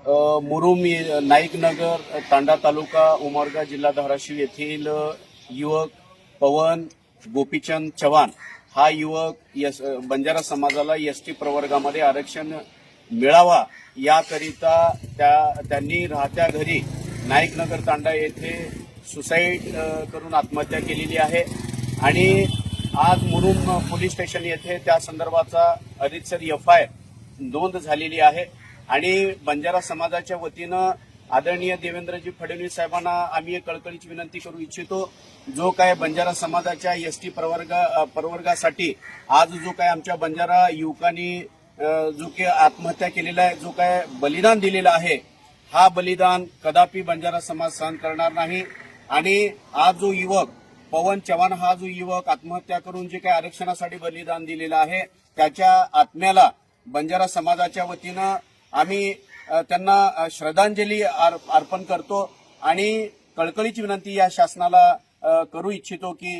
मुरुम नाईकनगर तांडा तालुका उमरगा जिल्हा धाराशिव येथील युवक पवन गोपीचंद चव्हाण हा युवक बंजारा समाजाला एसटी प्रवर्गामध्ये आरक्षण मिळावा याकरिता त्यांनी राहत्या घरी नाईकनगर तांडा येथे सुसाईड करून आत्महत्या केलेली आहे आणि आज मुरुम पोलीस स्टेशन येथे त्या संदर्भाचा अधिकसर एफआयआर नोंद झालेली आहे आणि बंजारा समाजाच्या वतीनं आदरणीय देवेंद्रजी फडणवीस साहेबांना आम्ही एक कळकळीची विनंती करू इच्छितो। जो काय बंजारा समाजाच्या एसटी प्रवर्गासाठी आज जो काय आमच्या बंजारा युवकांनी जो काही आत्महत्या केलेला आहे, जो काय बलिदान दिलेलं आहे, हा बलिदान कदापि बंजारा समाज सहन करणार नाही। आणि आज जो युवक पवन चव्हाण हा जो युवक आत्महत्या करून जे काही आरक्षणासाठी बलिदान दिलेलं आहे त्याच्या आत्म्याला बंजारा समाजाच्या वतीनं आम्ही त्यांना श्रद्धांजली अर्पण करतो आणि कळकळीची विनंती या शासनाला करू इच्छितो की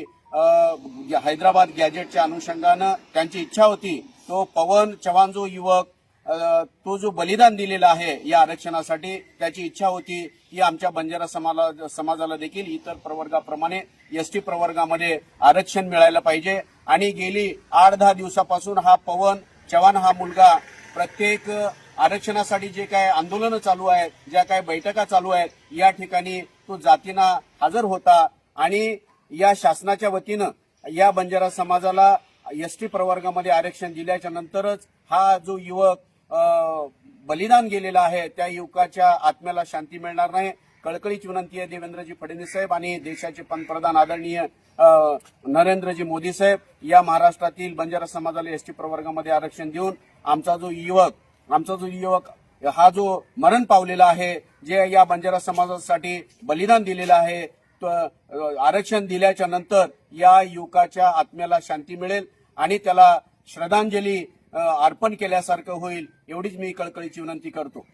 हैदराबाद गॅजेटच्या अनुषंगानं त्यांची इच्छा होती तो पवन चव्हाण जो युवक तो जो बलिदान दिलेला आहे या आरक्षणासाठी त्याची इच्छा होती की आमच्या बंजारा समाजाला देखील इतर प्रवर्गाप्रमाणे एसटी प्रवर्गामध्ये आरक्षण मिळायला पाहिजे। आणि गेली 8-10 दिवसापासून हा पवन चव्हाण हा मुलगा प्रत्येक आरक्षणासाठी जे काय आंदोलनं चालू आहेत, ज्या काय बैठका चालू आहेत, या ठिकाणी तो जातीनं हजर होता आणि या शासनाच्या वतीनं या बंजारा समाजाला एसटी प्रवर्गामध्ये आरक्षण दिल्याच्या नंतरच हा जो युवक बलिदान गेलेला आहे त्या युवकाच्या आत्म्याला शांती मिळणार नाही। कळकळीची विनंती आहे देवेंद्रजी फडणवीस साहेब आणि देशाचे पंतप्रधान आदरणीय नरेंद्रजी मोदी साहेब या महाराष्ट्रातील बंजारा समाजाला एसटी प्रवर्गामध्ये आरक्षण देऊन आमचा जो युवक हा जो मरण पावलेला आहे, जे या बंजारा समाजासाठी बलिदान दिलेला आहे, आरक्षण दिल्याच्या नंतर या युवकाच्या आत्म्याला शांती मिळेल आणि त्याला श्रद्धांजली अर्पण केल्यासारखं होईल एवढीच मी कळकळीची विनंती करतो।